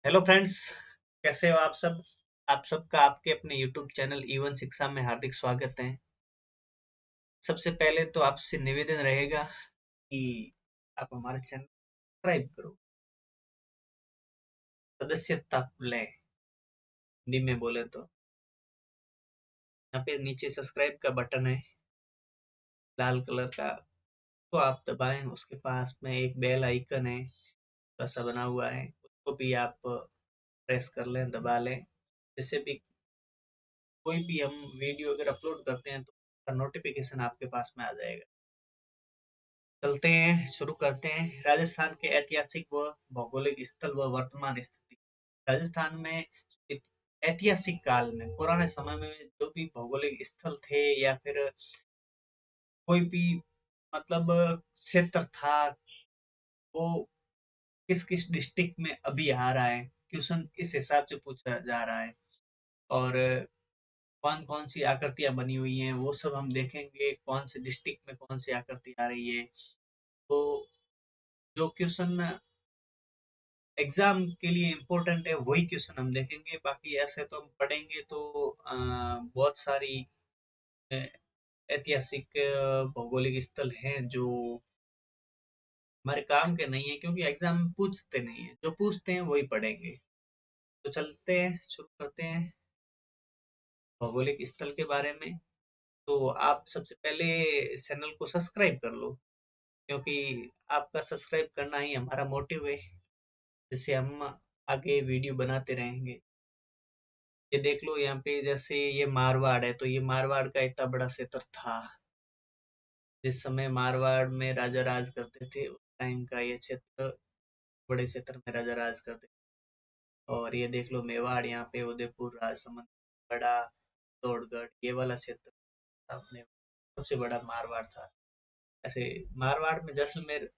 Hello friends. कैसे हो आप सब। आप सबका आपके अपने यूट्यूब चैनल इवन शिक्षा में हार्दिक स्वागत है। सबसे पहले तो आपसे निवेदन रहेगा कि आप हमारे चैनल सब्सक्राइब करो, सदस्यता लें। हिंदी में बोले तो यहाँ पे नीचे सब्सक्राइब का बटन है, लाल कलर का। तो आप दबाएं, उसके पास में एक बेल आइकन है, ऐसा बना हुआ है, उसको भी आप प्रेस कर लें, दबा लें। जैसे भी कोई भी हम वीडियो अगर अपलोड करते हैं तो नोटिफिकेशन आपके पास में आ जाएगा। चलते हैं, शुरू करते हैं। राजस्थान के ऐतिहासिक व भौगोलिक स्थल व वर्तमान स्थिति। राजस्थान में ऐतिहासिक काल में, पुराने समय में जो भी भौगोलिक स्थल थे या फिर कोई भी मतलब क्षेत्र था, वो किस किस डिस्ट्रिक्ट में अभी आ रहा है, क्वेश्चन इस हिसाब से पूछा जा रहा है। और कौन कौन सी आकृतियां बनी हुई हैं वो सब हम देखेंगे, कौन से डिस्ट्रिक्ट में कौन सी आकृति आ रही है। तो जो क्वेश्चन एग्जाम के लिए इम्पोर्टेंट है वही क्वेश्चन हम देखेंगे। बाकी ऐसे तो हम पढ़ेंगे तो बहुत सारी अ, ऐतिहासिक भौगोलिक स्थल हैं जो हमारे काम के नहीं है, क्योंकि एग्जाम में पूछते नहीं है, जो पूछते हैं वही पढ़ेंगे। तो चलते हैं, शुरू करते हैं भौगोलिक स्थल के बारे में। तो आप सबसे पहले चैनल को सब्सक्राइब कर लो, क्योंकि आपका सब्सक्राइब करना ही हमारा मोटिव है, जिससे हम आगे वीडियो बनाते रहेंगे। ये देख लो, यहाँ पे जैसे ये मारवाड़ है, तो ये मारवाड़ का इतना बड़ा क्षेत्र था। जिस समय मारवाड़ में राजा राज करते थे, उस टाइम का ये क्षेत्र, बड़े क्षेत्र में राजा राज करते थे। और ये देख लो मेवाड़, यहाँ पे उदयपुर, राजसमंद, बड़ा चित्तौड़गढ़, ये वाला क्षेत्र था अपने सबसे बड़ा मारवाड़ था। ऐसे मारवाड़ में जैसलमेर,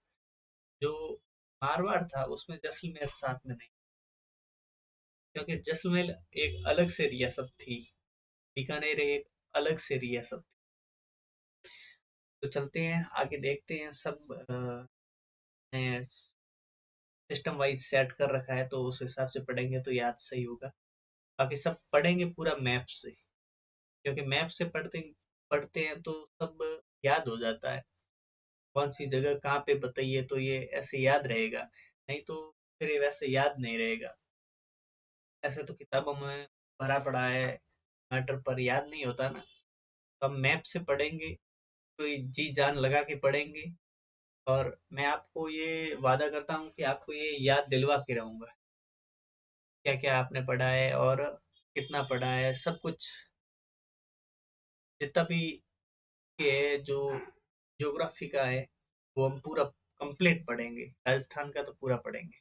जो मारवाड़ था उसमें जैसलमेर साथ में नहीं, क्योंकि जैसलमेर एक अलग से रियासत थी, बीकानेर एक अलग से रियासत। तो चलते हैं आगे, देखते हैं सब सिस्टम वाइज सेट कर रखा है, तो उस हिसाब से पढ़ेंगे तो याद सही होगा। बाकी सब पढ़ेंगे पूरा मैप से, क्योंकि मैप से पढ़ते पढ़ते हैं तो सब याद हो जाता है। कौन सी जगह कहाँ पे बताइए तो ये ऐसे याद रहेगा, नहीं तो फिर ये वैसे याद नहीं रहेगा। ऐसे तो किताबों में भरा पड़ा है मैटर, पर याद नहीं होता ना। तो हम मैप से पढ़ेंगे, तो जी जान लगा के पढ़ेंगे। और मैं आपको ये वादा करता हूँ कि आपको ये याद दिलवा के रहूंगा, क्या क्या आपने पढ़ा है और कितना पढ़ा है, सब कुछ जितना भी ये है, जो ज्योग्राफी का है वो हम पूरा कंप्लीट पढ़ेंगे। राजस्थान का तो पूरा पढ़ेंगे।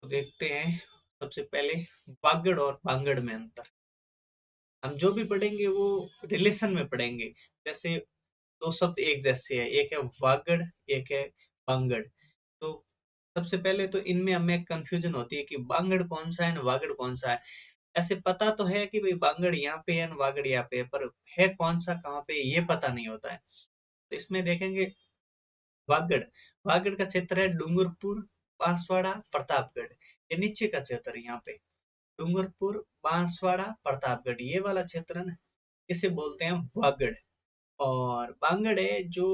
तो देखते हैं सबसे पहले वागड़ और बांगड़ में अंतर। हम जो भी पढ़ेंगे वो रिलेशन में पढ़ेंगे। जैसे दो शब्द एक जैसे है, एक है वागड़, एक है बांगड़। तो सबसे पहले तो इनमें हमें कंफ्यूजन होती है कि बांगड़ कौन सा है, वागड़ कौन सा है। ऐसे पता तो है कि भाई बांगड़ यहाँ पे है, वागड़ यहाँ पे है, पर है कौन सा कहाँ पे ये पता नहीं होता है। तो इसमें देखेंगे वागड़, वागड़ का क्षेत्र है डूंगरपुर, बांसवाड़ा, प्रतापगढ़। ये नीचे का क्षेत्र है, यहाँ पे डूंगरपुर, बांसवाड़ा, प्रतापगढ़, ये वाला क्षेत्र है ना, इसे बोलते हैं वागड़। और बांगड़ है जो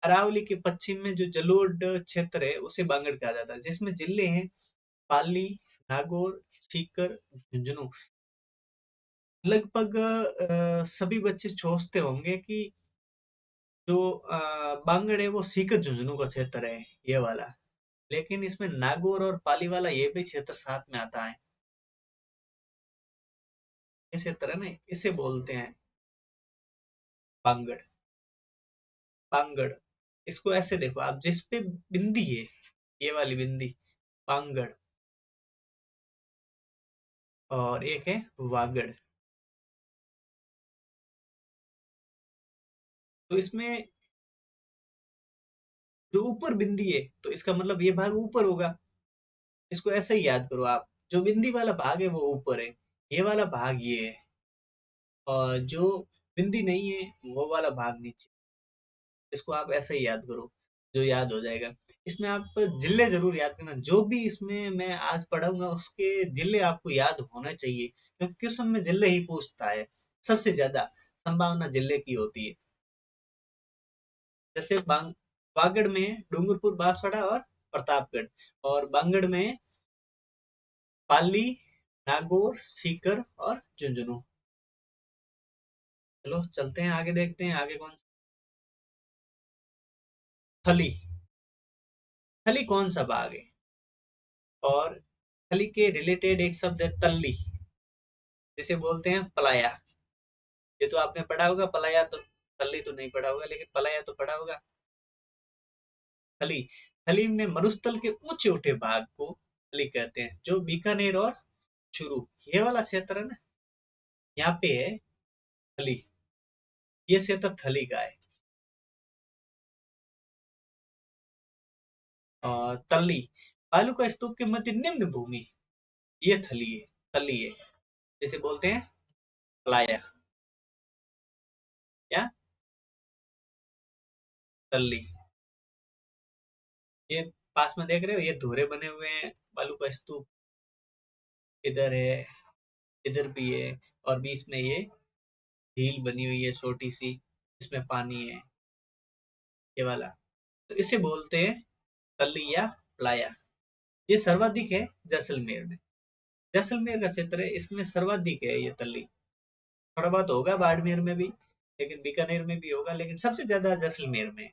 अरावली के पश्चिम में जो जलोढ़ क्षेत्र है, उसे बांगड़ कहा जाता है, जिसमें जिले हैं पाली, नागौर, सीकर, झुंझुनू। लगभग सभी बच्चे सोचते होंगे कि जो बांगड़ है वो सीकर झुंझुनू का क्षेत्र है, ये वाला। लेकिन इसमें नागौर और पाली वाला ये भी क्षेत्र साथ में आता है। ये क्षेत्र है ना, इसे बोलते हैं बांगड़। बांगड़, इसको ऐसे देखो आप, जिस पे बिंदी है, ये वाली बिंदी बांगड़, और एक है वागड़। तो इसमें जो ऊपर बिंदी है, तो इसका मतलब ये भाग ऊपर होगा। इसको ऐसे ही याद करो आप, जो बिंदी वाला भाग है वो ऊपर है, ये वाला भाग ये है, और जो बिंदी नहीं है वो वाला भाग नीचे। इसको आप ऐसे ही याद करो। जो याद हो जाएगा। इसमें आप जिले जरूर याद करना, जो भी इसमें मैं आज पढ़ाऊंगा उसके जिले आपको याद होना चाहिए, क्योंकि क्वेश्चन में जिले ही पूछता है, सबसे ज्यादा संभावना जिले की होती है। जैसे बागड़ में डूंगरपुर, बांसवाड़ा और प्रतापगढ़, और बांगड़ में पाली, नागौर, सीकर और झुंझुनू। चलो चलते हैं आगे, देखते हैं आगे कौन सा। थली, थली कौन सा बाग है? और थली के रिलेटेड एक शब्द है तल्ली, जिसे बोलते हैं पलाया। ये तो आपने पढ़ा होगा, पलाया तो, तल्ली तो नहीं पढ़ा होगा, लेकिन पलाया तो पढ़ा होगा। थली, थली में मरुस्थल के ऊंचे उठे भाग को थली कहते हैं, जो बीकानेर और चूरू ये वाला क्षेत्र है ना, यहाँ पे है थली। ये क्षेत्र थली का है। और तल्ली, बालू का स्तूप के मध्य निम्न भूमि, ये थली है, तली है, जिसे बोलते हैं पलाया या तल्ली। ये पास में देख रहे हो, ये धोरे बने हुए हैं, बालू का स्तूप इधर है, इधर भी है, और बीच में ये झील बनी हुई है छोटी सी, इसमें पानी है, ये वाला। तो इसे बोलते हैं तल्ली या प्लाया। ये सर्वाधिक है जैसलमेर में, जैसलमेर का क्षेत्र है, इसमें सर्वाधिक है ये तल्ली। थोड़ा बहुत होगा बाड़मेर में भी, लेकिन बीकानेर में भी होगा, लेकिन सबसे ज्यादा जैसलमेर में।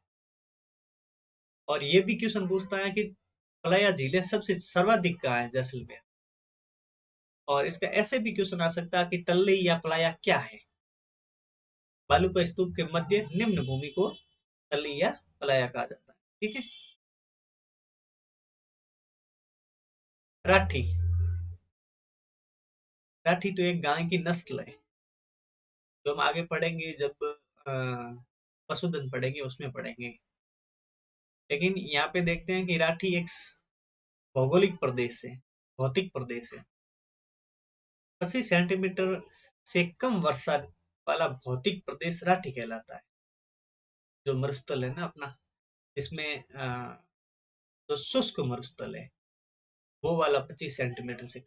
और ये भी क्वेश्चन पूछता है कि प्लाया झीलें सबसे सर्वाधिक कहाँ है? जैसलमेर। और इसका ऐसे भी क्वेश्चन आ सकता है कि तल्ली या प्लाया क्या है? बालू का स्तूप के मध्य निम्न भूमि को तल्ली या प्लाया कहा जाता है। ठीक है। राठी, राठी तो एक गाय की नस्ल है, जो हम आगे पढ़ेंगे जब पशुधन पढ़ेंगे उसमें पढ़ेंगे। लेकिन यहाँ पे देखते हैं कि राठी एक भौगोलिक प्रदेश है, भौतिक प्रदेश है। 25 सेंटीमीटर से कम वर्षा वाला भौतिक प्रदेश राठी कहलाता है। जो मरुस्थल है ना अपना, इसमें जो शुष्क मरुस्थल है वो वाला 25 सेंटीमीटर से,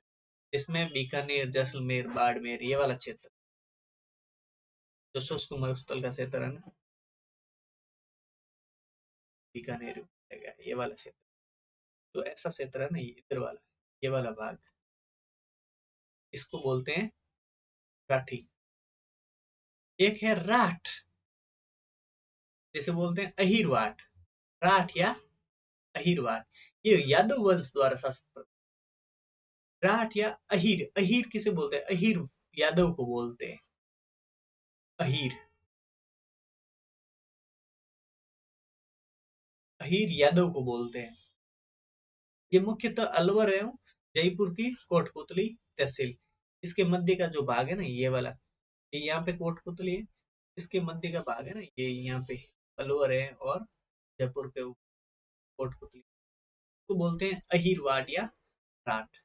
इसमें बीकानेर, जैसलमेर, बाड़मेर ये वाला क्षेत्र, जो शुष्क मरुस्थल का क्षेत्र है ना, बीकानेर ये वाला क्षेत्र, तो ऐसा क्षेत्र है ना, ये इधर वाला, ये वाला भाग, इसको बोलते हैं राठी। एक है राठ, जिसे बोलते हैं अहिरवाट, राठ या अहिरवाट। ये यादव वंश द्वारा शासित, राठ या अहिर, अहिर किसे बोलते हैं? अहिर यादव को बोलते हैं, अहिर, अहिर यादव को बोलते हैं। ये मुख्यतः अलवर एवं जयपुर की कोटपुतली तहसील, इसके मध्य का जो भाग है ना, ये वाला, ये यहाँ पे कोटपुतली है, इसके मध्य का भाग है ना, ये यहाँ पे अलवर है, और जयपुर के कोटपुतली, तो बोलते हैं अहिरवाट या राठ।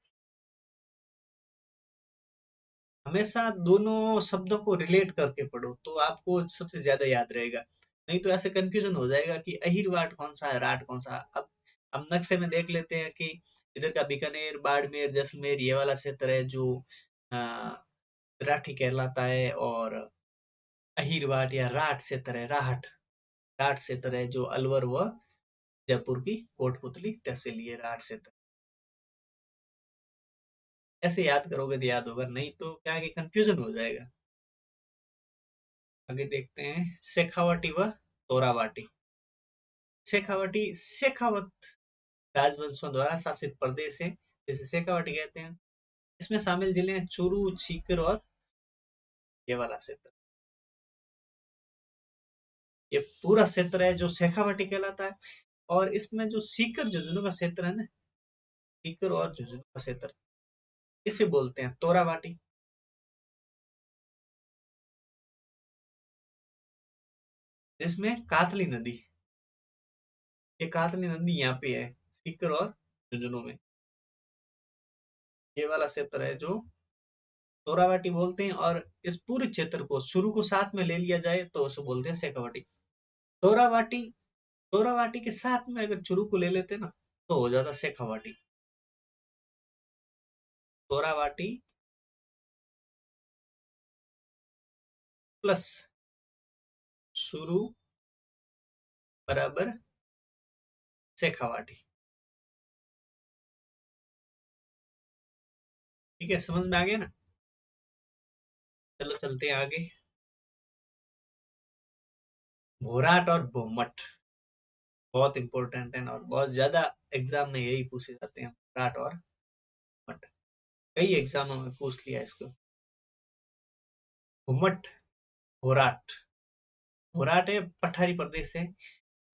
हमेशा दोनों शब्दों को रिलेट करके पढ़ो, तो आपको सबसे ज्यादा याद रहेगा। नहीं तो ऐसे कंफ्यूजन हो जाएगा कि अहिरवाट कौन सा है, राठ कौन सा। अब हम नक्शे में देख लेते हैं कि इधर का बीकानेर, बाड़मेर, जैसलमेर ये वाला क्षेत्र है जो अ, राठी कहलाता है, और अहिरवाट या राठ क्षेत्र है, राहट, राठ क्षेत्र है जो अलवर व जयपुर की कोटपुतली तहसील, ये राठ क्षेत्र। ऐसे याद करोगे तो याद होगा, नहीं तो क्या है कि कंफ्यूजन हो जाएगा। आगे देखते हैं शेखावाटी व तोरावाटी। शेखावाटी शेखावत राजवंशों द्वारा शासित प्रदेश है, जिसे शेखावाटी कहते हैं। इसमें शामिल जिले हैं चूरू, सीकर और ये वाला क्षेत्र। ये पूरा क्षेत्र है जो शेखावाटी कहलाता है। और इसमें जो सीकर झुंझुनू का क्षेत्र है ना, सीकर और झुंझुनू का क्षेत्र, इसे बोलते हैं तोरावाटी। जिसमें कातली नदी, ये कातली नदी यहाँ पे है सीकर और झुंझुनू में, ये वाला क्षेत्र है जो तोरावाटी बोलते हैं। और इस पूरे क्षेत्र को, शुरू को साथ में ले लिया जाए तो उसे बोलते हैं शेखावाटी। तोरावाटी सोरावाटी के साथ में अगर चुरू को ले लेते ना तो हो जाता शेखावाटी। सोरावाटी प्लस चुरू बराबर शेखावाटी। ठीक है, समझ में आ गया ना। चलो चलते हैं आगे। घोराट और भोमट बहुत इंपॉर्टेंट है और बहुत ज्यादा एग्जाम में यही पूछे जाते हैं, घोराट और भोमट। कई एग्जामों में पूछ लिया इसको। घुमट, घोराट। घोराट है पठारी प्रदेश है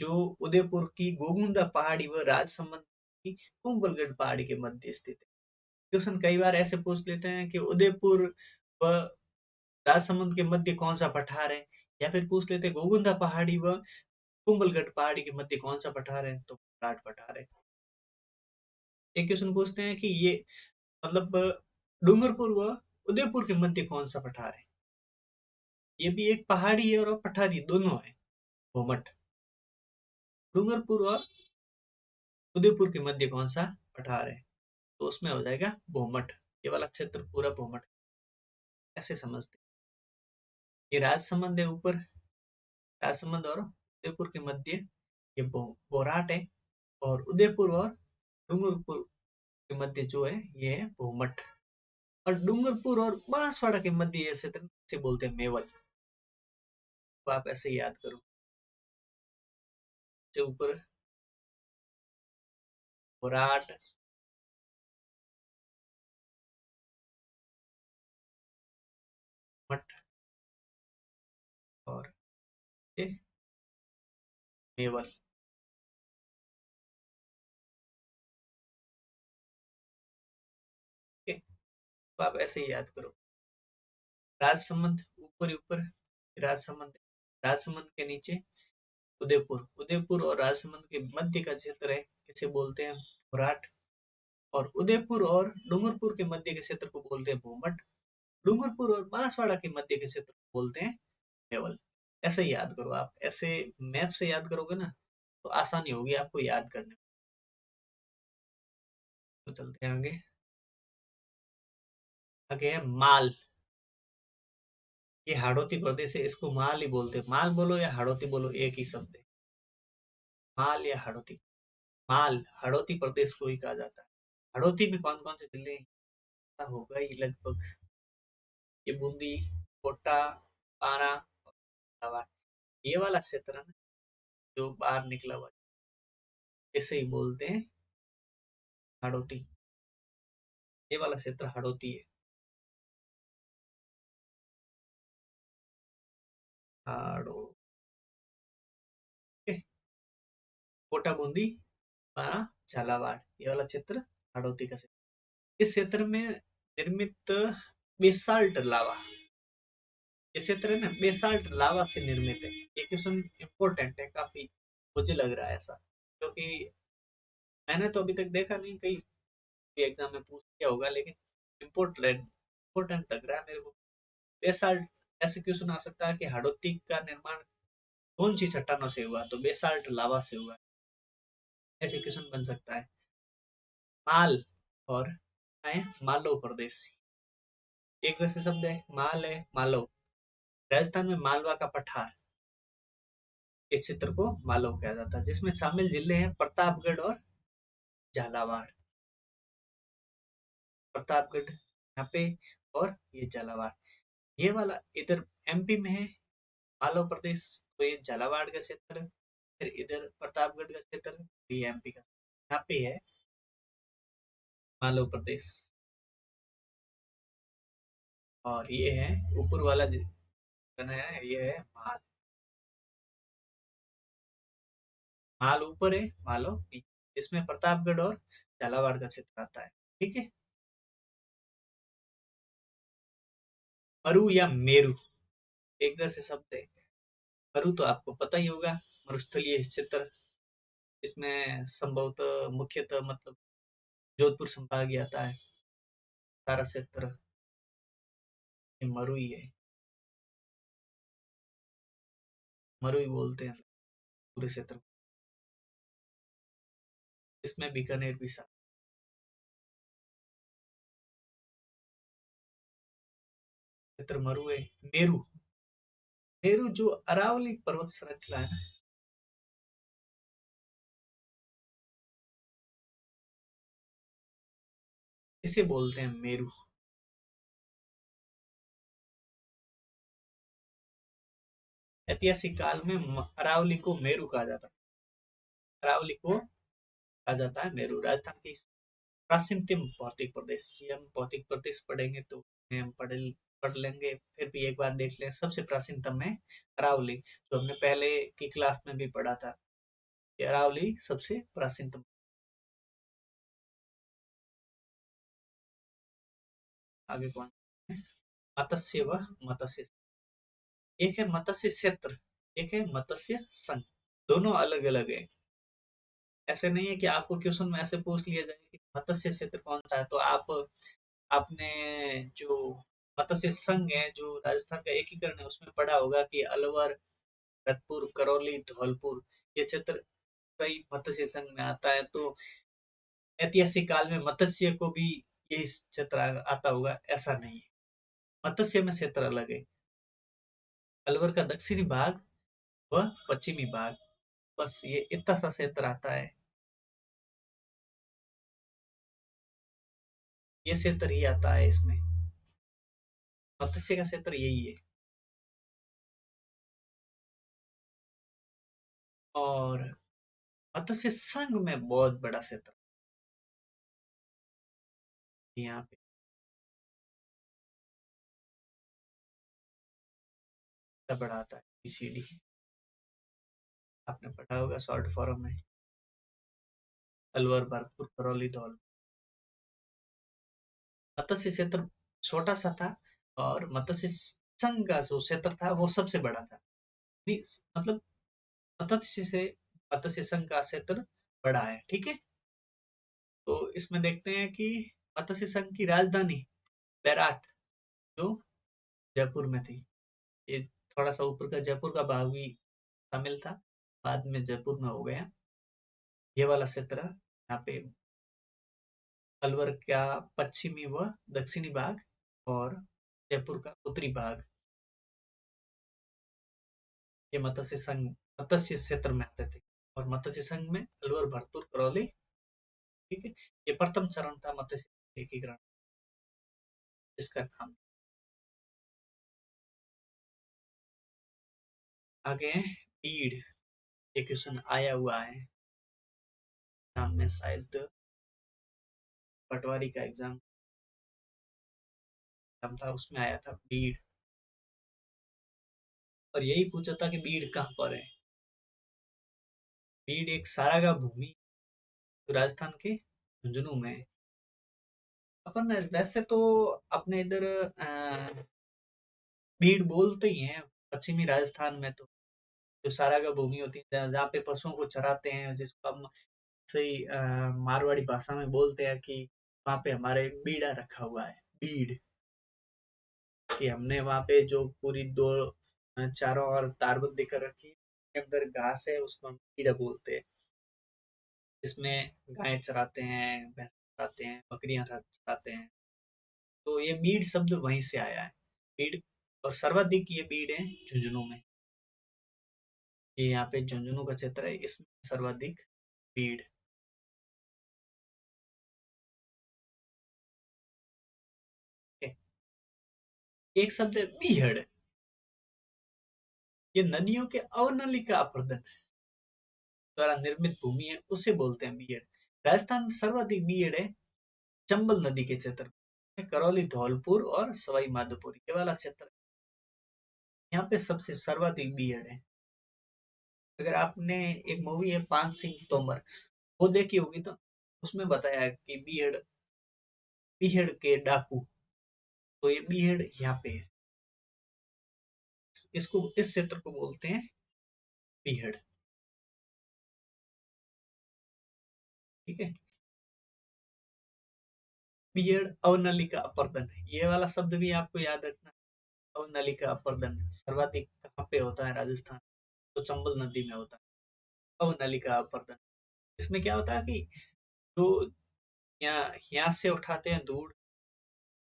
जो उदयपुर की गोगुंदा पहाड़ी व राजसमंद की कुंभलगढ़ पहाड़ी के मध्य स्थित है। क्वेश्चन कई बार ऐसे पूछ लेते हैं कि उदयपुर व राजसमंद के मध्य कौन सा पठार है, या फिर पूछ लेते हैं गोगुंदा पहाड़ी व कुंभलगढ़ पहाड़ी के मध्य कौन सा पठार है, तो घोराट पठार है। एक क्वेश्चन पूछते हैं कि ये मतलब डूंगरपुर व उदयपुर के मध्य कौन सा पठार है। ये भी एक पहाड़ी है और पठारी दोनों है, घुमट। डूंगरपुर और उदयपुर के मध्य कौन सा पठार है, तो उसमें हो जाएगा भोमट। ये वाला क्षेत्र पूरा भोमट। ऐसे समझते हैं। ये राजसमंद है ऊपर, राजसमंद और उदयपुर के मध्य ये बोराट है, और उदयपुर और डूंगरपुर के मध्य जो है ये है भोमट। और डूंगरपुर और बांसवाड़ा के मध्य ये क्षेत्र से बोलते हैं मेवल। तो आप ऐसे याद करो, जो ऊपर बोराट मठ और ये मेवल। ठीक है, तो आप ऐसे ही याद करो। राजसमंद ऊपर ऊपर राजसमंद, राजसमंद के नीचे उदयपुर, उदयपुर और राजसमंद के मध्य का क्षेत्र है, इसे बोलते हैं घोराट। और उदयपुर और डूंगरपुर के मध्य के क्षेत्र को बोलते हैं भूमट। डूंगरपुर और बांसवाड़ा के मध्य के क्षेत्र को बोलते हैं मेवल। ऐसे ही याद करो आप, ऐसे मैप से याद करोगे ना तो आसानी होगी आपको याद करने में। तो चलते हैं आगे। आगे है माल। ये हाड़ौती प्रदेश है, इसको माल ही बोलते हैं। माल बोलो या हाड़ौती बोलो एक ही शब्द है, माल या हाड़ौती। माल हाड़ौती प्रदेश को ही कहा जाता है। हाड़ौती में कौन कौन से जिले हैं, पता होगा ही लगभग। ये बूंदी, कोटा, पारा, झालावाड़, ये वाला क्षेत्र है ना जो बाहर निकला हुआ, इसे ही बोलते हैं हाड़ौती। ये वाला क्षेत्र हाड़ौती है। हाड़ो के कोटा, बूंदी, पारा, झालावाड़, ये वाला क्षेत्र हाड़ौती का क्षेत्र। इस क्षेत्र में निर्मित बेसाल्ट लावा, ये क्षेत्र है ना बेसाल्ट लावा से निर्मित है। ये क्वेश्चन इम्पोर्टेंट है काफी, मुझे लग रहा है ऐसा, क्योंकि मैंने तो अभी तक देखा नहीं, कई एग्जाम में पूछ किया होगा, लेकिन इम्पोर्टेंट इम्पोर्टेंट लग रहा है मेरे को। बेसाल्ट, ऐसे क्वेश्चन आ सकता है कि हाड़ौती का निर्माण कौन सी चट्टानों से हुआ, तो बेसाल्ट लावा से हुआ। ऐसे क्वेश्चन बन सकता है। माल और है मालव प्रदेश, एक जैसे शब्द है, माल है मालव। राजस्थान में मालवा का पठार, इस क्षेत्र को मालव कहा जाता है, जिसमें शामिल जिले हैं प्रतापगढ़ और झालावाड़। प्रतापगढ़ यहाँ पे और ये झालावाड़, ये वाला इधर एमपी में है मालव प्रदेश, तो ये झालावाड़ का क्षेत्र है। फिर इधर प्रतापगढ़ का क्षेत्र है, ये एमपी का, यहाँ पे है मालव प्रदेश। और ये है ऊपर वाला जो बनाया है, ये है माल। माल ऊपर है, मालव नीचे, इसमें प्रतापगढ़ और झालावाड़ का क्षेत्र आता है। ठीक है। मरु या मेरू, एक जैसे शब्द है। मरु तो आपको पता ही होगा, मरुस्थलीय क्षेत्र। इसमें संभवतः मुख्यतः मतलब जोधपुर संभाग ही आता है, सारा क्षेत्र ये मरु ही है। मरु ही बोलते हैं पूरे क्षेत्र को। इसमें बीकानेर भी शामिल। क्षेत्र मरुए, मेरू। मेरू जो अरावली पर्वत श्रृंखला है ना, इसे बोलते हैं मेरू। ऐतिहासिक काल में अरावली को मेरू कहा जाता है। अरावली को कहा जाता है मेरू। राजस्थान की प्राचीनतम भौतिक प्रदेश, ये हम भौतिक प्रदेश पढ़ेंगे तो हम पढ़ लेंगे, फिर भी एक बार देख लें। सबसे प्राचीनतम है अरावली, जो हमने पहले की क्लास में भी पढ़ा था। ये अरावली सबसे प्राचीनतम। आगे कौन है? मत्स्य व मत्स्य। एक है मत्स्य क्षेत्र, एक है मत्स्य संघ। दोनों अलग अलग है। ऐसे नहीं है कि आपको क्वेश्चन में ऐसे पूछ लिया जाए कि मत्स्य क्षेत्र कौन सा है, तो आप आपने जो मत्स्य संघ है जो राजस्थान का एकीकरण है उसमें पढ़ा होगा कि अलवर, भरतपुर, करौली, धौलपुर, ये क्षेत्र कई मत्स्य संघ में आता है। तो ऐतिहासिक काल में मत्स्य को भी यही क्षेत्र आता होगा, ऐसा नहीं है। मत्स्य में क्षेत्र अलग है। अलवर का दक्षिणी भाग व पश्चिमी भाग, बस ये इतना सा क्षेत्र आता है। ये क्षेत्र ही आता है इसमें। मत्स्य का क्षेत्र यही है। और मत्स्य संघ में बहुत बड़ा क्षेत्र यहाँ पे। इतना बड़ा आता है बीसीडी, आपने पढ़ा होगा शॉर्ट फॉर्म में। अलवर, भरतपुर, करौली, धौल। मत्स्य क्षेत्र छोटा सा था और मत्स्य संघ का जो क्षेत्र था वो सबसे बड़ा था। मतलब मत्स्य से मत्स्य संघ का क्षेत्र बड़ा है, ठीक है। तो इसमें देखते हैं कि मत्स्य संघ की राजधानी बैराट, जो जयपुर में थी। ये थोड़ा सा ऊपर का जयपुर का भाग भी शामिल था, बाद में जयपुर में हो गया। ये वाला क्षेत्र यहाँ पे अलवर का पश्चिमी व दक्षिणी भाग और जयपुर का उत्तरी भाग, ये मत्स्य क्षेत्र में आते थे। और मत्स्य संघ में अलवर, भरतपुर, करौली, ठीक है। ये प्रथम चरण था मत्स्य एकीकरण, इसका नाम। आगे बीड़, ये क्वेश्चन आया हुआ है एग्जाम में, शायद पटवारी का एग्जाम था उसमें आया था बीड़। और यही पूछा था कि बीड़ कहाँ पर है। बीड़ एक सारागा भूमि जो राजस्थान के झुंझुनू में है। अपन वैसे तो अपने इधर बीड़ बोलते ही हैं पश्चिमी राजस्थान में, तो जो सारागा भूमि होती है जहाँ पे पशुओं को चराते हैं, जिसको हम सही मारवाड़ी भाषा में बोलते हैं कि वहां पे हमारे बीड़ा रखा हुआ है। बीड़, कि हमने वहां पे जो पूरी दो चारों ओर तारबंदी कर रखी है, के अंदर घास है, उसको हम बीड़ा बोलते हैं। इसमें गायें चराते हैं, भैंस चराते हैं, बकरियां चराते हैं। तो ये बीड़ शब्द वहीं से आया है। बीड़, और सर्वाधिक ये बीड़ है झुंझुनू में। ये यहाँ पे झुंझुनू का क्षेत्र है, इसमें सर्वाधिक भीड़ है। एक शब्द है बीहड़, ये नदियों के अवनलिका अपर्दन द्वारा निर्मित भूमि है, उसे बोलते हैं बीहड़। राजस्थान में सर्वाधिक बीहड़ है चंबल नदी के क्षेत्र में, करौली, धौलपुर और सवाई माधोपुर, ये वाला क्षेत्र। यहाँ पे सबसे सर्वाधिक बीहड़ है। अगर आपने, एक मूवी है पान सिंह तोमर, वो देखी होगी, तो उसमें बताया है कि बीहड़, बीहड़ के डाकू, तो ये बीहड़ यहाँ पे है। इसको, इस क्षेत्र को बोलते हैं बीहड़, ठीक है। बीहड़ अवनलिका अपर्दन, ये वाला शब्द भी आपको याद रखना। अवनलिका अपर्दन सर्वाधिक कहाँ पे होता है राजस्थान, तो चंबल नदी में होता है अवनलिका अपर्दन। इसमें क्या होता है कि जो यहाँ यहाँ से उठाते हैं दूध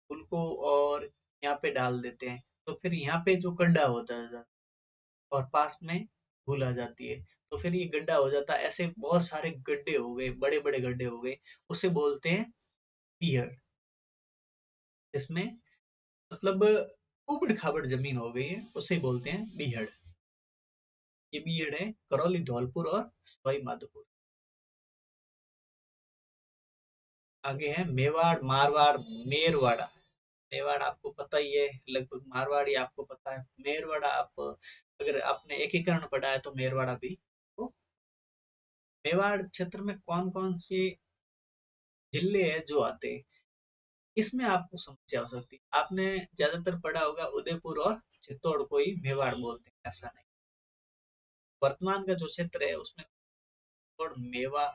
फूल को और यहाँ पे डाल देते हैं, तो फिर यहाँ पे जो गड्ढा होता है और पास में भूल आ जाती है, तो फिर ये गड्ढा हो जाता है। ऐसे बहुत सारे गड्ढे हो गए, बड़े बड़े गड्ढे हो गए, उसे बोलते हैं पीहड़। इसमें मतलब उबड़ खाबड़ जमीन हो गई है, उसे बोलते हैं बीहड़। ये बीहड़ है करौली, धौलपुर और सवाई माधोपुर। आगे है मेवाड़, मारवाड़, मेरवाड़ा। मेवाड़ आपको पता ही है लगभग, मारवाड़ी आपको पता है, मेरवाड़ा आप अगर आपने एकीकरण पढ़ा है तो मेरवाड़ा भी। तो मेवाड़ क्षेत्र में कौन कौन से जिले हैं जो आते हैं, इसमें आपको समस्या हो सकती है। आपने ज्यादातर पढ़ा होगा उदयपुर और चित्तौड़ को ही मेवाड़ बोलते हैं, ऐसा नहीं। वर्तमान का जो क्षेत्र है उसमें चित्तौड़, मेवा,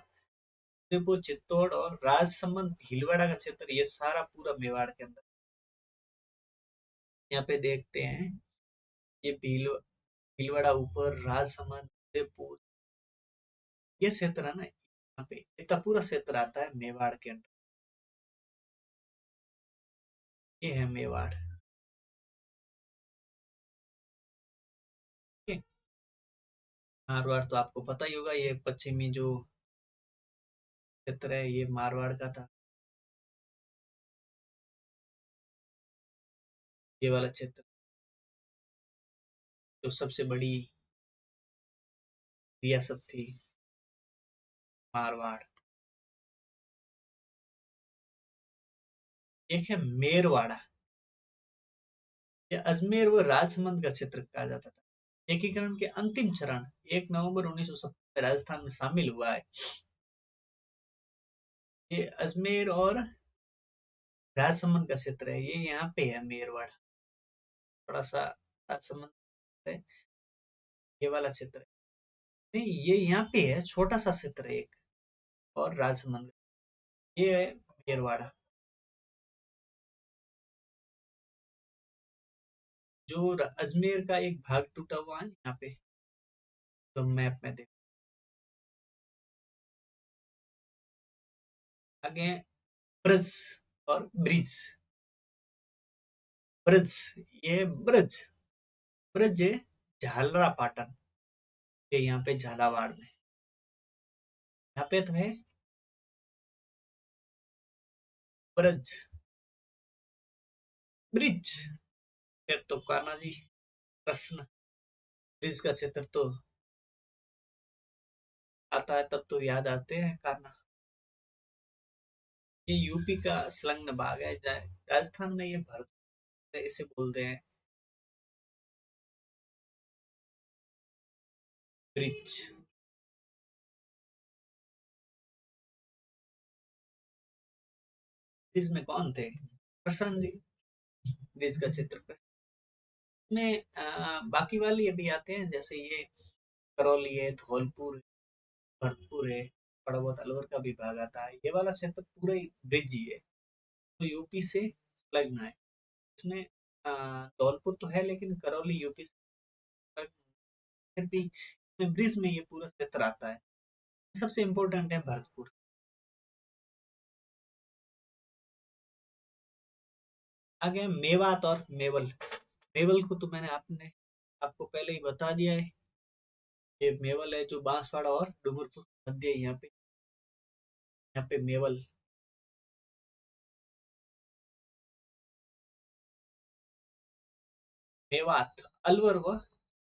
उदयपुर, चित्तौड़ और राजसमंद, भीलवाड़ा का क्षेत्र, ये सारा पूरा मेवाड़ के अंदर। यहाँ पे देखते हैं, ये भीलवाड़ा ऊपर, राजसमंद, उदयपुर, ये क्षेत्र है ना, यहाँ पे इतना पूरा क्षेत्र आता है मेवाड़ के अंदर। ये है मेवाड़। ठीक है। मारवाड़ तो आपको पता ही होगा, ये पश्चिमी जो क्षेत्र है ये मारवाड़ का था। ये वाला क्षेत्र जो सबसे बड़ी रियासत थी, मारवाड़। एक है मेरवाड़ा, ये अजमेर व राजसमंद का क्षेत्र कहा जाता था। एकीकरण के अंतिम चरण 1 नवंबर 1970 में राजस्थान में शामिल हुआ है। ये अजमेर और राजसमंद का क्षेत्र है, ये यहाँ पे है मेरवाड़ा। थोड़ा सा राजसमंद है, ये वाला क्षेत्र है। नहीं, ये यहाँ पे है, छोटा सा क्षेत्र है एक, और राजसमंद ये है मेरवाड़ा। जो अजमेर का एक भाग टूटा हुआ है यहाँ पे, तो मैप में देख। आगे ब्रज और ब्रिज। ब्रज, ये ब्रज, ब्रज है झालरा पाटन, ये यहाँ पे झालावाड़ में। यहाँ पे तो है ब्रज, ब्रिज, फिर तो कान्हा जी प्रश्न, ब्रिज का क्षेत्र तो आता है तब तो याद आते हैं कान्हा। ये यूपी का संलग्न भाग है, राजस्थान में ये भरतपुर इसे बोलते हैं ब्रिज। ब्रिज में कौन थे? प्रसन्न जी, ब्रिज का क्षेत्र में बाकी वाली अभी आते हैं, जैसे ये करौली है, धौलपुर, भरतपुर है, थोड़ा बहुत अलवर का भी भाग आता है। ये वाला क्षेत्र पूरा ही ब्रिज ही है, तो यूपी से संलग्न है। इसमें धौलपुर तो है लेकिन करौली यूपी से संलग्न, फिर भी इसमें ब्रिज में ये पूरा क्षेत्र आता है। सबसे इम्पोर्टेंट है भरतपुर। आगे मेवात और मेवल। मेवल को तो मैंने आपने आपको पहले ही बता दिया है। ये मेवल है जो बांसवाड़ा और डूंगरपुर मध्य है, यहाँ पे मेवल। मेवात अलवर व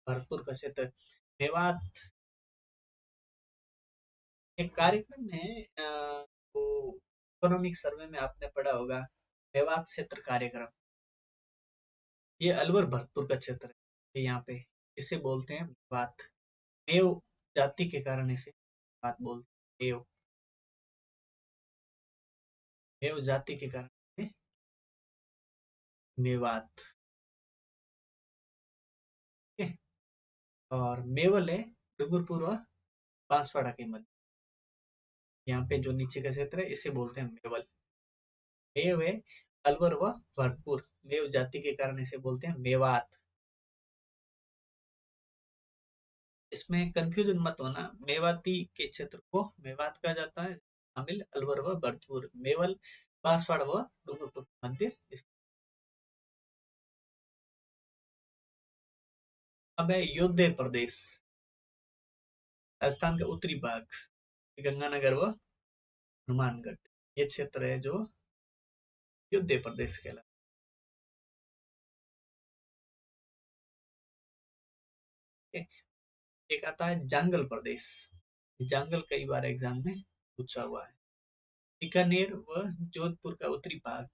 भरतपुर का क्षेत्र। मेवात एक कार्यक्रम है, वो इकोनॉमिक सर्वे में आपने पढ़ा होगा, मेवात क्षेत्र कार्यक्रम। ये अलवर भरतपुर का क्षेत्र है, ये यहाँ पे इसे बोलते हैं मेवात। मेव जाति के कारण इसे बात बोलते हैं, मेव, मेव जाति के कारण इसे मेवात। ठीक है? और मेवल है डूंगरपुर और बांसवाड़ा के मध्य, यहाँ पे जो नीचे का क्षेत्र है इसे बोलते हैं मेवल। मेव है अलवर व भरतपुर, मेव जाति के कारण इसे बोलते हैं मेवात। इसमें कंफ्यूजन मत होना, मेवाती के क्षेत्र को मेवात कहा जाता है, शामिल अलवर व भरतपुर, मेवल, बांसवाड़ा व डूंगरपुर के मध्य। अब है योध्या प्रदेश, राजस्थान का उत्तरी भाग, गंगानगर व हनुमानगढ़, ये क्षेत्र है जो योध्या प्रदेश कहलाता है। एक आता है जंगल प्रदेश, जंगल कई बार एग्जाम में पूछा हुआ है। बीकानेर व जोधपुर का उत्तरी भाग,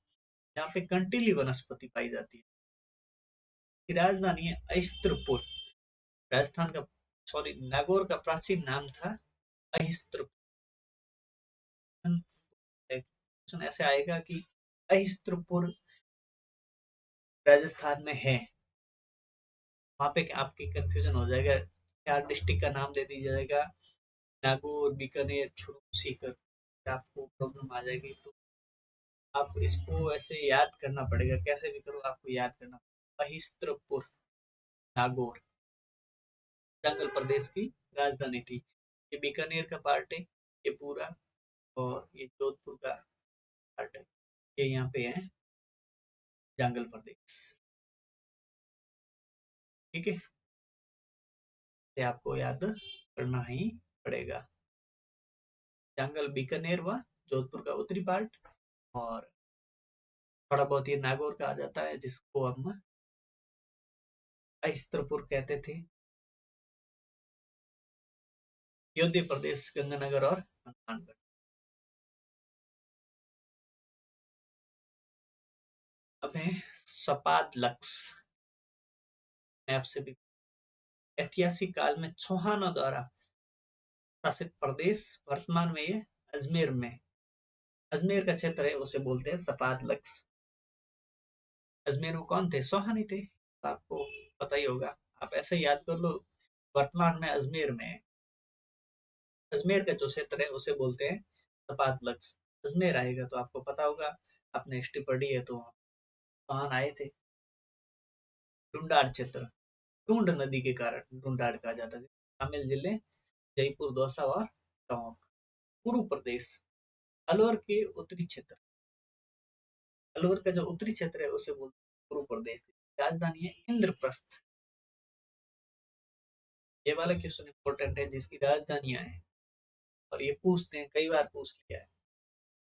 जहाँ पे कंटीली वनस्पति पाई जाती है। की राजधानी है अहिस्त्रपुर, राजस्थान का, सॉरी, नागौर का प्राचीन नाम था अहिस्त्रपुर। क्वेश्चन ऐसे आएगा कि अहिस्त्रपुर राजस्थान में है, वहां पे आपकी कंफ्यूजन हो जाएगा, क्या डिस्ट्रिक्ट का नाम दे दिया जाएगा, नागौर, बीकानेर, झुंझुनू, सीकर, आपको प्रॉब्लम आ जाएगी। तो आपको इसको ऐसे याद करना पड़ेगा, कैसे भी करो आपको याद करना पड़ेगा। अहिस्त्रपुर, नागौर, जंगल प्रदेश की राजधानी थी। ये बीकानेर का पार्ट है, ये पूरा, और ये जोधपुर का पार्ट है, ये यहाँ पे है जंगल प्रदेश। ठीक है, ये आपको याद करना ही पड़ेगा। जंगल बीकानेर व जोधपुर का उत्तरी पार्ट, और थोड़ा बहुत ये नागौर का आ जाता है, जिसको हम अहिस्त्रपुर कहते थे। योध्या प्रदेश, गंगानगर और हनुमानगढ़। अब है सपाद लक्स, मैं आपसे भी, ऐतिहासिक काल में चौहानों द्वारा शासित प्रदेश, वर्तमान में ये अजमेर में, अजमेर का क्षेत्र है, उसे बोलते हैं सपाद लक्स। अजमेर में कौन थे? चौहान ही थे, तो आपको पता ही होगा, आप ऐसे याद कर लो, वर्तमान में अजमेर में है। अजमेर का जो क्षेत्र है उसे बोलते हैं सपाद लक्स। अजमेर आएगा तो आपको पता होगा, आपने हिस्ट्री पढ़ी है तो चौहान आए थे। डुंडार क्षेत्र, टूंड नदी के कारण डुंडार कहा जाता है। शामिल जिले जयपुर, दौसा और टोंक। पूर्व प्रदेश, अलवर के उत्तरी क्षेत्र, अलवर का जो उत्तरी क्षेत्र है उसे बोलते हैं पूर्व प्रदेश। राजधानी है इंद्रप्रस्थ। ये वाला क्वेश्चन इंपॉर्टेंट है, जिसकी राजधानियां है, और ये पूछते हैं, कई बार पूछ लिया है।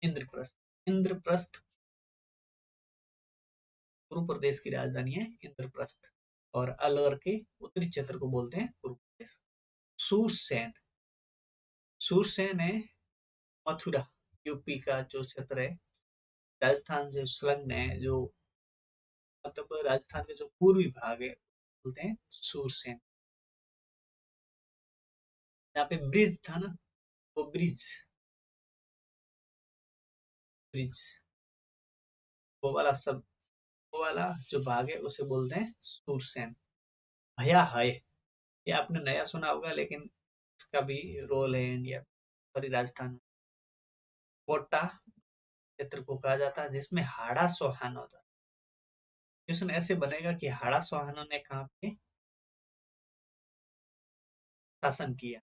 इंद्रप्रस्थ, इंद्रप्रस्थ पूर्व प्रदेश की राजधानी है इंद्रप्रस्थ, और अलवर के उत्तरी क्षेत्र को बोलते हैं पूर्व प्रदेश। सूरसेन, सूरसेन है मथुरा, यूपी का जो क्षेत्र है, राजस्थान से संलग्न है, जो मतलब राजस्थान के जो पूर्वी भाग है बोलते हैं सूरसेन। यहाँ पे ब्रिज था ना, वो ब्रिज, ब्रिज, वो वाला सब, वो वाला जो भाग है उसे बोलते हैं सूरसेन। हया है, ये आपने नया सुना होगा, लेकिन इसका भी रोल है इंडिया, सॉरी, राजस्थान में। कोटा क्षेत्र को कहा जाता है, जिसमें हाड़ा सोहान होता है। क्वेश्चन ऐसे बनेगा कि हाड़ा सोहानों ने कहाँ पे शासन किया?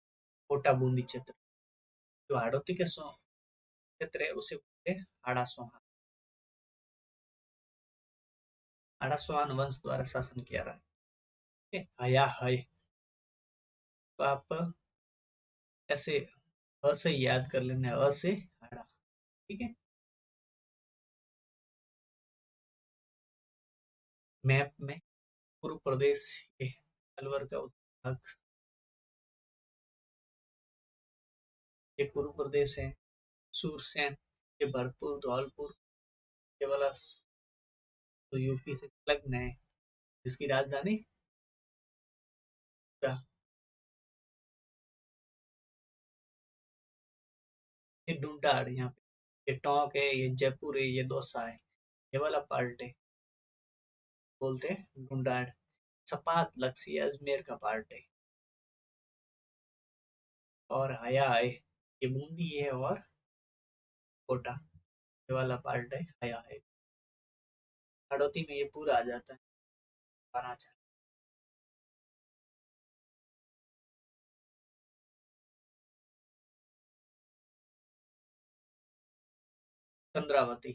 कोटा बूंदी क्षेत्र, जो हाड़ौती के क्षेत्र है उसे बोलते हैं हाड़ा सोहान। हाड़ा सोहान वंश द्वारा शासन किया रहा है। हया है, तो आप ऐसे अ से याद कर लेना, अ से हाड़ा। ठीक है, मैप में पूर्व प्रदेश, ये अलवर का उत्तर भाग, ये पूर्व प्रदेश है। सूरसेन, ये भरतपुर, धौलपुर, ये वाला तो यूपी से संलग्न है, जिसकी राजधानी पूरा। ये ढूंढाड़, यहाँ पे ये टोंक है, ये जयपुर है, ये दौसा है, ये वाला पार्ट है, बोलते हैं ढूंढाड़। सपात लक्ष्य, ये अजमेर का पार्ट है, और हया है, ये बूंदी है, और कोटा, ये वाला पार्ट है हया है। हड़ौती में ये पूरा आ जाता है, चंद्रावती,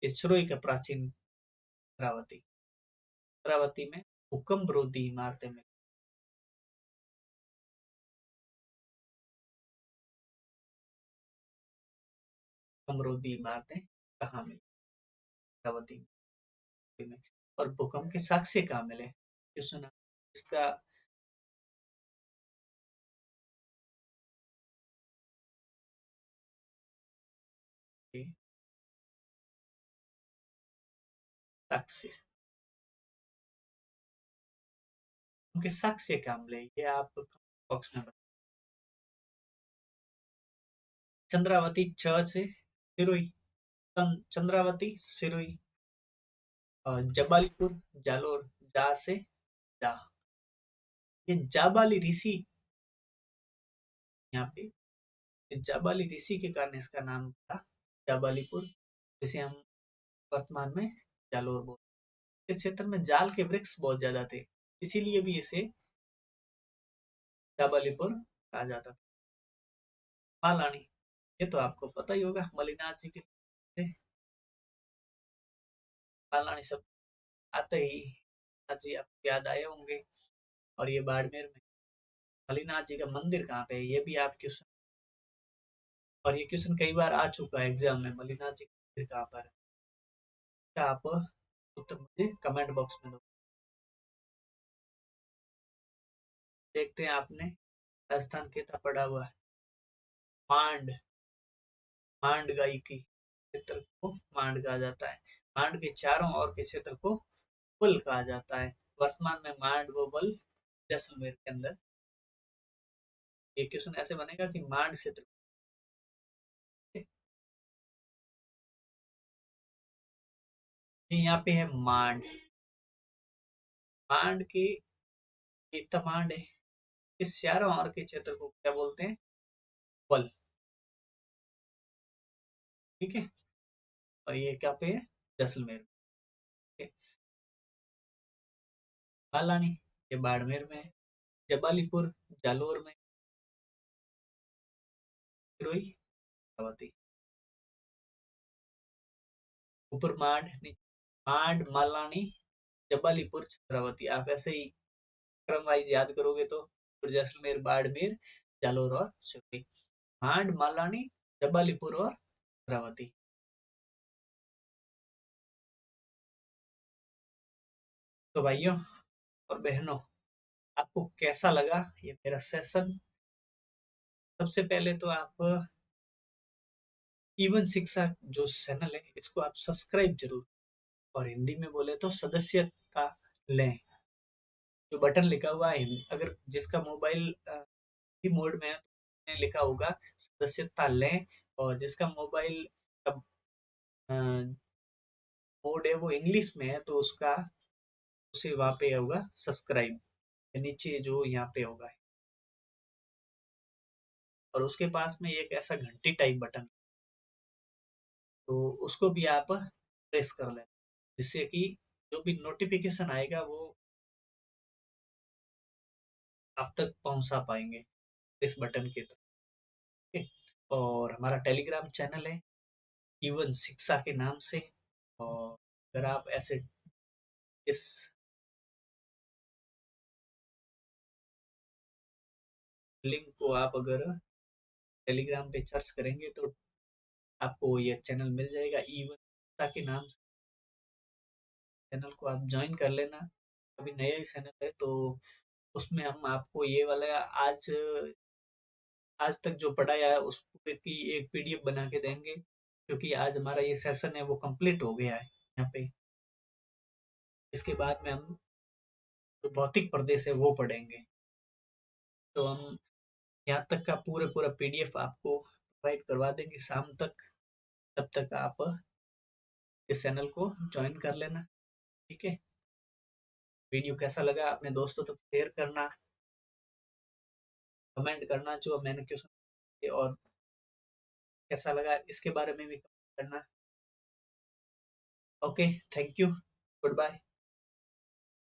ये सिरोही का प्राचीन चंद्रावती। चंद्रावती में भूकंप रोधी इमारतें में भूकंप रोधी इमारतें कहाँ मिली? चंद्रावती में। और भूकंप के साक्ष्य कहाँ मिले? क्यों सुना इसका? साक्ष्य, उनके साक्ष्य कहाँ मिले ये आप बॉक्स में बताओ। चंद्रावती च से सिरोही, चंद्रावती सिरोही, जबालीपुर जालोर, जा से जा, ये जाबाली ऋषि, यहाँ पे जाबाली ऋषि के कारण इसका नाम था जाबालीपुर, जिसे हम वर्तमान में जालोर बोलते हैं। इस क्षेत्र में जाल के वृक्ष बहुत ज्यादा थे, इसीलिए भी इसे जाबालीपुर कहा जाता था। मालानी, ये तो आपको पता ही होगा, मलिनाथ जी के मालानी सब आते ही नाथ जी आपको याद आए होंगे। और ये बाड़मेर में मलिनाथ जी का मंदिर कहाँ पे है, ये भी आप क्वेश्चन, और ये क्वेश्चन कई बार आ चुका है एग्जाम में, मलिनाथ जी का मंदिर कहाँ पर है? क्या आप उत्तर मुझे कमेंट बॉक्स में दो। देखते हैं आपने राजस्थान कितना पढ़ा हुआ है। मांड, मांड गाई की क्षेत्र को मांड कहा जाता है। मांड के चारों ओर के क्षेत्र को बल कहा जाता है। वर्तमान में मांड व बल जैसलमेर के अंदर। ये क्वेश्चन ऐसे बनेगा कि मांड क्षेत्र, यहाँ पे है मांड, मांड के इतना मांड है, इस चारों ओर के क्षेत्र को क्या बोलते हैं? बल। ठीक है, और ये क्या पे है? जैसलमेर। ठीक है, बालानी, ये बाड़मेर में है। जबालीपुर जालोर में, सिरोही अवती, ऊपर मांड, मांड मालानी जबालीपुर छत्रावती। आप ऐसे ही क्रम वाइज याद करोगे तो जैसलमेर बाड़मेर जालोर और सिरोही, मांड मालानी जबालीपुर और छत्रावती। तो भाइयों और बहनों, आपको कैसा लगा ये मेरा सेशन? सबसे पहले तो आप इवन शिक्षा जो चैनल है इसको आप सब्सक्राइब जरूर, और हिंदी में बोले तो सदस्यता लें। जो बटन लिखा हुआ है अगर जिसका मोबाइल मोड में है तो लिखा होगा सदस्यता लें, और जिसका मोबाइल का मोड है वो इंग्लिश में है तो उसका उसे वहां पे होगा सब्सक्राइब, नीचे जो यहाँ पे होगा, और उसके पास में एक ऐसा घंटी टाइप बटन, तो उसको भी आप प्रेस कर लें, जिससे कि जो भी नोटिफिकेशन आएगा वो आप तक पहुंचा पाएंगे इस बटन के थ्रू। और हमारा टेलीग्राम चैनल है इवन शिक्षा के नाम से, और अगर आप ऐसे इस लिंक को आप अगर टेलीग्राम पे सर्च करेंगे तो आपको ये चैनल मिल जाएगा इवन शिक्षा के नाम से। चैनल को आप ज्वाइन कर लेना, अभी नया ही चैनल है तो उसमें हम आपको ये वाला आज आज तक जो पढ़ाया है उस पूरे की एक पीडीएफ बना के देंगे, क्योंकि आज हमारा ये सेशन है वो कंप्लीट हो गया है यहाँ पे। इसके बाद में हम जो भौतिक प्रदेश है वो पढ़ेंगे, तो हम यहाँ तक का पूरा पूरा पीडीएफ आपको प्रोवाइड करवा देंगे शाम तक। तब तक आप इस चैनल को ज्वाइन कर लेना। ठीक है, वीडियो कैसा लगा अपने दोस्तों तक शेयर करना, कमेंट करना जो मैंने क्वेश्चन, और कैसा लगा इसके बारे में भी कमेंट करना। Okay, thank you, good bye.